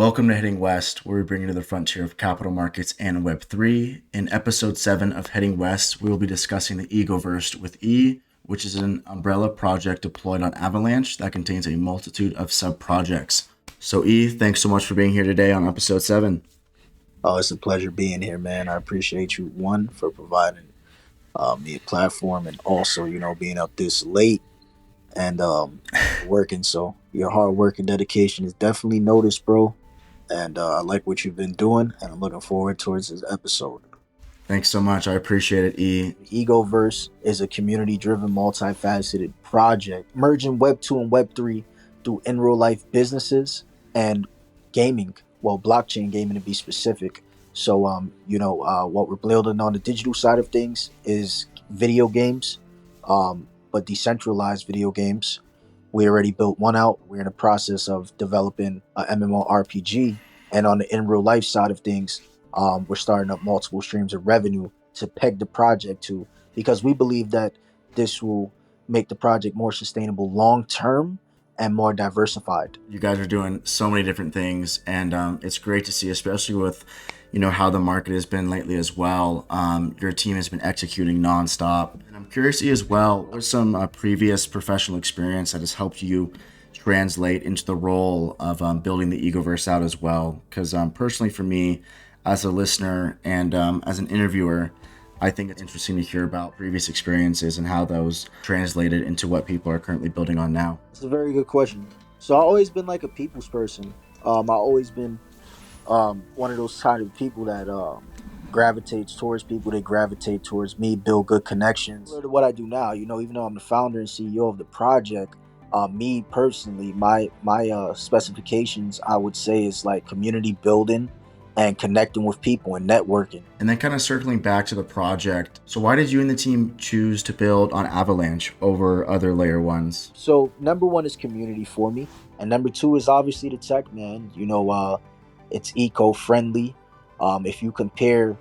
Welcome to Heading West, where we bring you to the frontier of capital markets and Web3. In episode 7 of Heading West, we will be discussing the EgoVerse with E, which is an umbrella project deployed on Avalanche that contains a multitude of sub-projects. So E, thanks so much for being here today on episode 7. Oh, it's a pleasure being here, man. I appreciate you, one, for providing me a platform and also, being up this late and working. So your hard work and dedication is definitely noticed, bro. And I like what you've been doing, and I'm looking forward towards this episode. Thanks so much. I appreciate it, E. EgoVerse is a community-driven, multifaceted project merging Web 2 and Web 3 through in real life businesses and gaming. Well, blockchain gaming to be specific. So, what we're building on the digital side of things is video games, but decentralized video games. We already built one out. We're in the process of developing a MMORPG, and on the in real life side of things, we're starting up multiple streams of revenue to peg the project to, because we believe that this will make the project more sustainable long term and more diversified. You guys are doing so many different things, and it's great to see, especially with how the market has been lately as well. Your team has been executing nonstop, and I'm curious to see as well what's some previous professional experience that has helped you translate into the role of building the Egoverse out as well. Because personally, for me, as a listener and as an interviewer, I think it's interesting to hear about previous experiences and how those translated into what people are currently building on now. It's a very good question. So I've always been like a people's person. I've always been one of those kind of people that gravitates towards people. They gravitate towards me, build good connections. What I do now, even though I'm the founder and CEO of the project, me personally, my specifications, I would say, is like community building and connecting with people and networking. And then kind of circling back to the project. So why did you and the team choose to build on Avalanche over other layer ones? So number one is community for me, and number two is obviously the tech, man. It's eco-friendly. If you compare,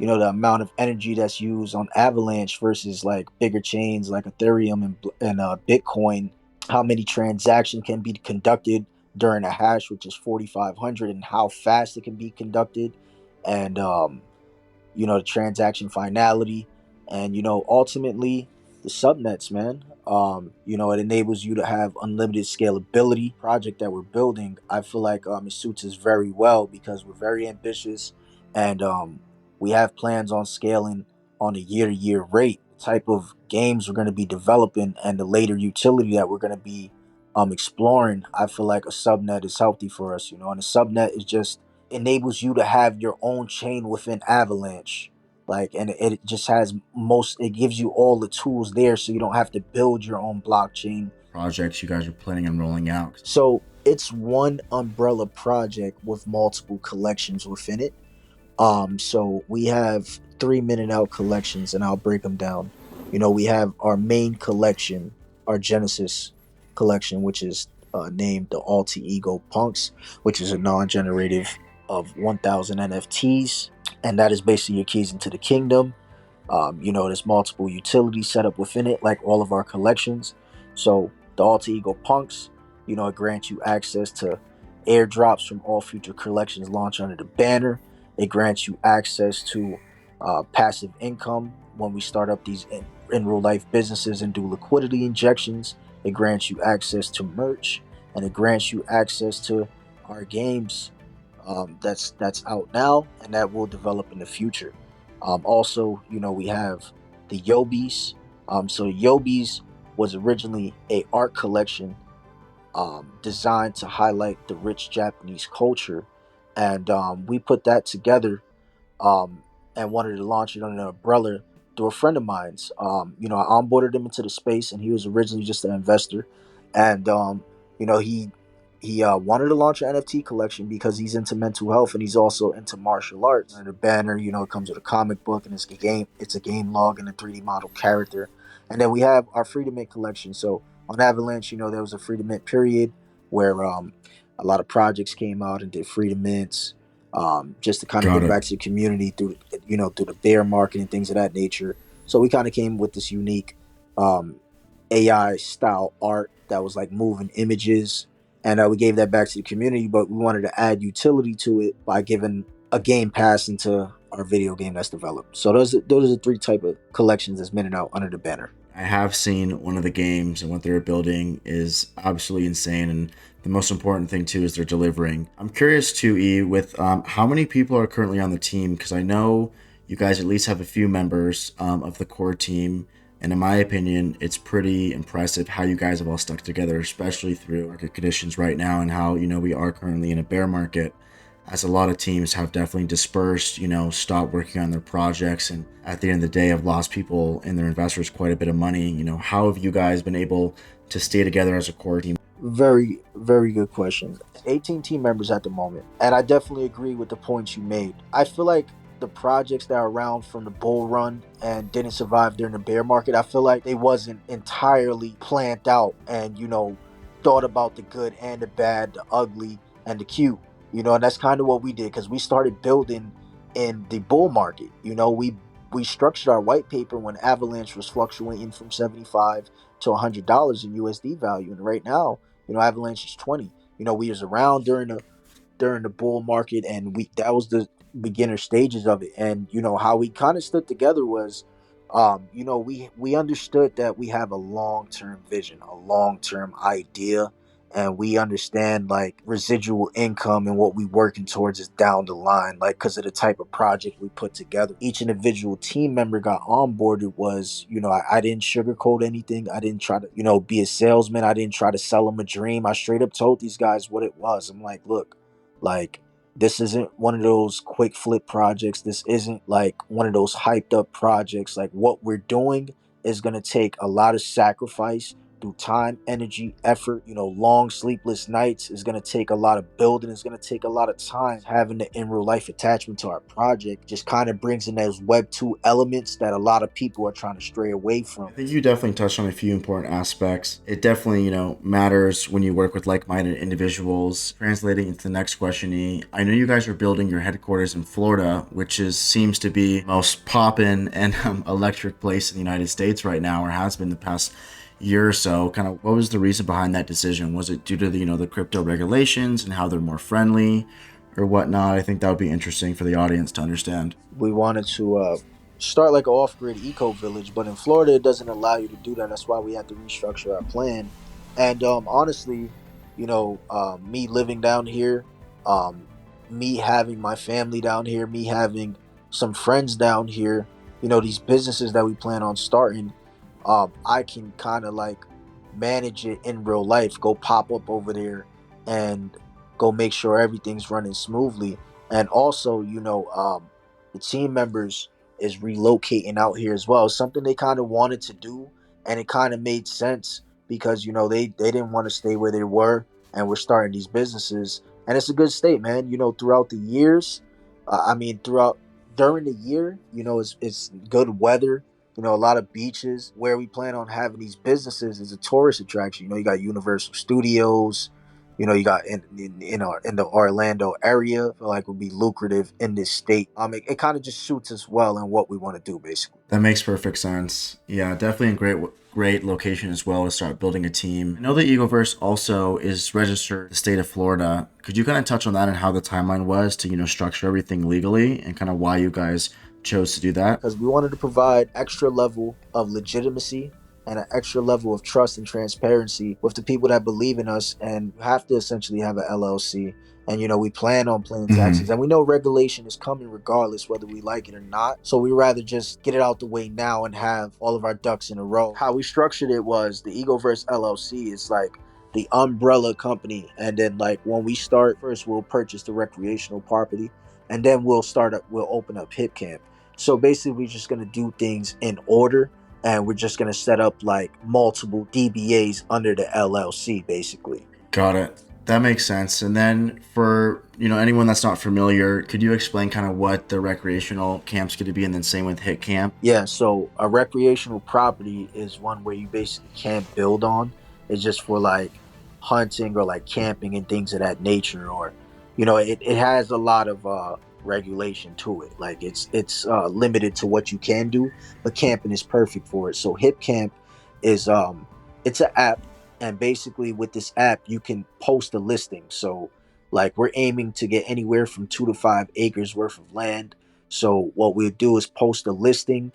the amount of energy that's used on Avalanche versus like bigger chains like Ethereum and Bitcoin, how many transactions can be conducted during a hash, which is 4,500, and how fast it can be conducted, and the transaction finality, and ultimately the subnets, man. It enables you to have unlimited scalability. Project that we're building, I feel like it suits us very well because we're very ambitious, and we have plans on scaling on a year-to-year rate. The type of games we're going to be developing and the later utility that we're going to be exploring, I feel like a subnet is healthy for us, and a subnet is just enables you to have your own chain within Avalanche. Like, and it just has it gives you all the tools there so you don't have to build your own blockchain. Projects you guys are planning on rolling out? So it's one umbrella project with multiple collections within it. So we have 3 minute out collections, and I'll break them down. We have our main collection, our Genesis collection, which is named the Alter Ego Punks, which is a non-generative of 1,000 NFTs, and that is basically your keys into the kingdom. There's multiple utilities set up within it, like all of our collections. So the Alter Ego Punks, it grants you access to airdrops from all future collections launched under the banner. It grants you access to passive income when we start up these in real life businesses and do liquidity injections. It grants you access to merch, and it grants you access to our games that's out now and that will develop in the future. Also, we have the Yobis. So Yobis was originally a art collection designed to highlight the rich Japanese culture, and we put that together um, and wanted to launch it under an umbrella through a friend of mine's. I onboarded him into the space, and he was originally just an investor, and he wanted to launch an NFT collection because he's into mental health and he's also into martial arts. And the banner, it comes with a comic book and it's a game. It's a game log and a 3D model character. And then we have our free to mint collection. So on Avalanche, there was a free to mint period where a lot of projects came out and did free to mints, just to kind of Got give it. back to the community through through the bear market and things of that nature. So we kind of came with this unique AI style art that was like moving images, and we gave that back to the community. But we wanted to add utility to it by giving a game pass into our video game that's developed. So those are the three type of collections that's minted out under the banner. I have seen one of the games, and what they're building is absolutely insane. And the most important thing too is they're delivering. I'm curious too, E, with how many people are currently on the team, because I know you guys at least have a few members of the core team. And in my opinion, it's pretty impressive how you guys have all stuck together, especially through market conditions right now, and how we are currently in a bear market, as a lot of teams have definitely dispersed, stopped working on their projects, and at the end of the day have lost people and their investors quite a bit of money. How have you guys been able to stay together as a core team? Very, very good question. 18 team members at the moment. And I definitely agree with the points you made. I feel like the projects that are around from the bull run and didn't survive during the bear market, I feel like they wasn't entirely planned out and, thought about the good and the bad, the ugly and the cute. And that's kind of what we did because we started building in the bull market. We structured our white paper when Avalanche was fluctuating from 75 to $100 in USD value. And right now, Avalanche is 20. We was around during the bull market, and we that was the beginner stages of it. And how we kind of stood together was, we understood that we have a long term vision, a long term idea, and we understand like residual income and what we working towards is down the line, like because of the type of project we put together. Each individual team member got onboarded was, I didn't sugarcoat anything. I didn't try to, be a salesman. I didn't try to sell them a dream. I straight up told these guys what it was. I'm like, look, like this isn't one of those quick flip projects. This isn't like one of those hyped up projects. Like what we're doing is going to take a lot of sacrifice through time, energy, effort, long sleepless nights. Is going to take a lot of building. It's going to take a lot of time. Having the in real life attachment to our project just kind of brings in those Web 2 elements that a lot of people are trying to stray away from. I think you definitely touched on a few important aspects. It definitely, matters when you work with like-minded individuals. Translating into the next question, E, I know you guys are building your headquarters in Florida, which seems to be the most poppin' and electric place in the United States right now, or has been the past year or so. Kind of what was the reason behind that decision? Was it due to the crypto regulations and how they're more friendly or whatnot? I think that would be interesting for the audience to understand. We wanted to start like an off-grid eco village, but in Florida it doesn't allow you to do that. That's why we had to restructure our plan. And honestly, me living down here, um, me having my family down here, me having some friends down here, these businesses that we plan on starting, I can kind of like manage it in real life. Go pop up over there and go make sure everything's running smoothly. And also, the team members is relocating out here as well. Something they kind of wanted to do, and it kind of made sense because they didn't want to stay where they were, and we're starting these businesses, and it's a good state, man. Throughout the years, throughout during the year, it's good weather. A lot of beaches where we plan on having these businesses is a tourist attraction. You got Universal Studios. You got in the Orlando area. I feel like would be lucrative in this state. It kind of just suits us well in what we want to do, basically. That makes perfect sense. Yeah, definitely a great location as well to start building a team. I know that EgoVerse also is registered in the state of Florida. Could you kind of touch on that and how the timeline was to structure everything legally and kind of why you guys chose to do that? Because we wanted to provide extra level of legitimacy and an extra level of trust and transparency with the people that believe in us, and you have to essentially have an LLC. And we plan on paying taxes, and we know regulation is coming regardless whether we like it or not. So we rather just get it out the way now and have all of our ducks in a row. How we structured it was the EgoVerse LLC is like the umbrella company, and then like when we start, first we'll purchase the recreational property, and then we'll open up Hip Camp. So basically we're just going to do things in order, and we're just going to set up like multiple DBAs under the LLC basically. Got it. That makes sense. And then for anyone that's not familiar, could you explain kind of what the recreational camp's going to be, and then same with Hit Camp? Yeah, so a recreational property is one where you basically can't build on. It's just for like hunting or like camping and things of that nature. Or it has a lot of regulation to it. Like it's limited to what you can do, but camping is perfect for it. So Hip Camp is it's an app And basically with this app you can post a listing. So like we're aiming to get anywhere from 2 to 5 acres worth of land. So what we'll do is post a listing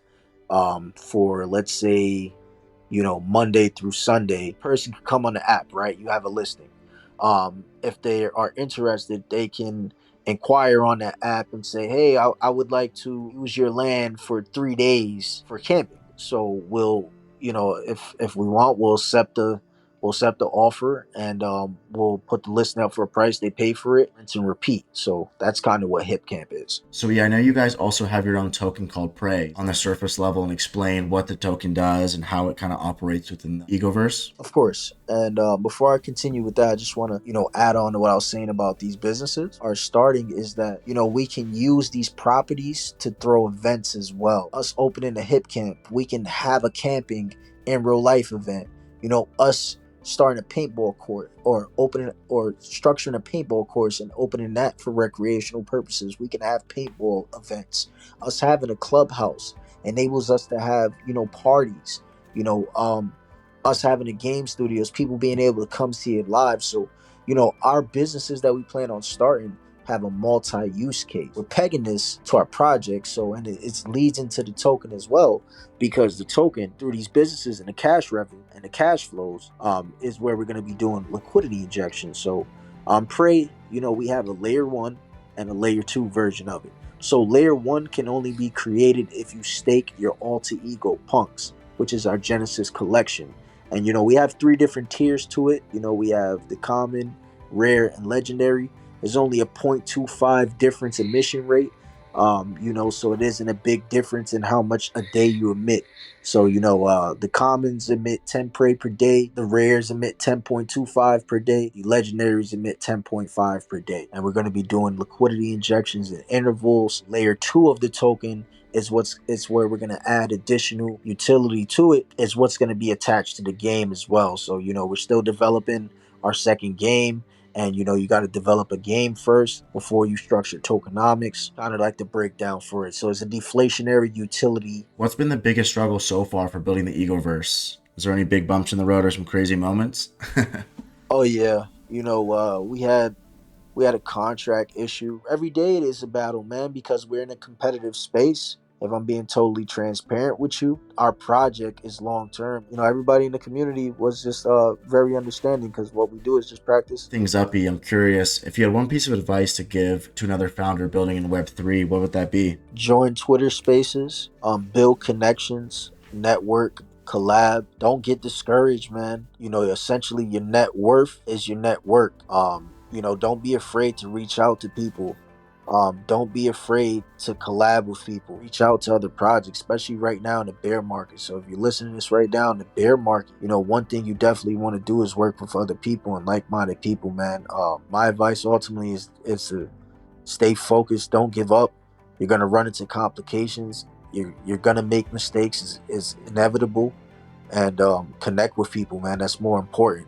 for, let's say, Monday through Sunday. Person can come on the app, right? You have a listing. If they are interested, they can inquire on that app and say, hey, I would like to use your land for 3 days for camping. So we'll, if we want, we'll accept the offer, and we'll put the listing up for a price. They pay for it, rinse and repeat. So that's kind of what HipCamp is. So yeah, I know you guys also have your own token called Prey on the surface level, and explain what the token does and how it kind of operates within the Egoverse. Of course. And before I continue with that, I just want to, add on to what I was saying about these businesses. Our starting is that, we can use these properties to throw events as well. Us opening a hip camp, we can have a camping in real life event. Us starting a paintball court, or opening or structuring a paintball course and opening that for recreational purposes. We can have paintball events. Us having a clubhouse enables us to have, parties. You know, us having the game studios, people being able to come see it live. So, our businesses that we plan on starting have a multi-use case. We're pegging this to our project, so, and it leads into the token as well, because the token, through these businesses and the cash revenue and the cash flows, is where we're going to be doing liquidity injection. So, Prey, we have a layer 1 and a layer 2 version of it. So layer 1 can only be created if you stake your alter ego punks, which is our Genesis collection. And we have 3 different tiers to it. We have the common, rare, and legendary. There's only a 0.25 difference emission rate. So it isn't a big difference in how much a day you emit. So, the commons emit 10 prey per day, the rares emit 10.25 per day, the legendaries emit 10.5 per day. And we're going to be doing liquidity injections in intervals. Layer 2 of the token is where we're going to add additional utility to it, is what's going to be attached to the game as well. So, we're still developing our second game. And you got to develop a game first before you structure tokenomics. Kind of like the breakdown for it. So it's a deflationary utility. What's been the biggest struggle so far for building the Egoverse? Is there any big bumps in the road or some crazy moments? Oh yeah, we had a contract issue. Every day it is a battle, man, because we're in a competitive space. If I'm being totally transparent with you, our project is long term. Everybody in the community was just very understanding, because what we do is just practice Things uppy, I'm curious, if you had one piece of advice to give to another founder building in Web3, what would that be? join Twitter Spaces, build connections, network, collab. Don't get discouraged, man. Essentially your net worth is your network. Don't be afraid to reach out to people. Don't be afraid to collab with people. Reach out to other projects, especially right now in the bear market. So if you're listening to this right now in the bear market, one thing you definitely want to do is work with other people and like-minded people, man. My advice ultimately is to stay focused. Don't give up. You're gonna run into complications. You're gonna make mistakes. Is inevitable. And connect with people, man. That's more important.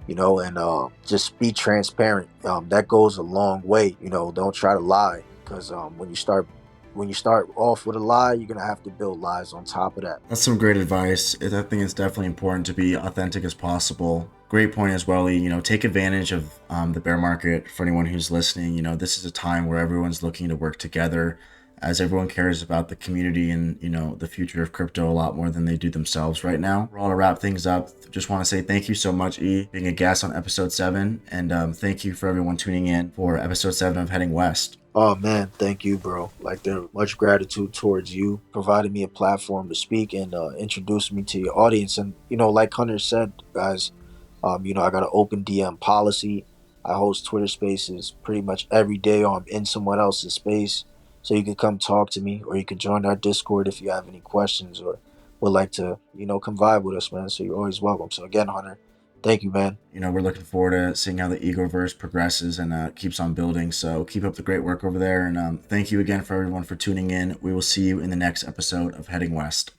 And just be transparent. That goes a long way. Don't try to lie, because when you start off with a lie, you're gonna have to build lies on top of that. That's some great advice. I think it's definitely important to be authentic as possible. Great point as well, Lee. Take advantage of the bear market. For anyone who's listening, this is a time where everyone's looking to work together, as everyone cares about the community and the future of crypto a lot more than they do themselves right now. We're all to wrap things up. Just want to say thank you so much, E, being a guest on episode 7, and thank you for everyone tuning in for episode 7 of Heading West. Oh man, thank you, bro. Like, there much gratitude towards you providing me a platform to speak and introduce me to your audience. And like Hunter said, guys, I got an open DM policy. I host Twitter Spaces pretty much every day, or I'm in someone else's space. So you can come talk to me, or you can join our Discord if you have any questions or would like to, come vibe with us, man. So you're always welcome. So again, Hunter, thank you, man. We're looking forward to seeing how the Egoverse progresses and keeps on building. So keep up the great work over there. And thank you again for everyone for tuning in. We will see you in the next episode of Heading West.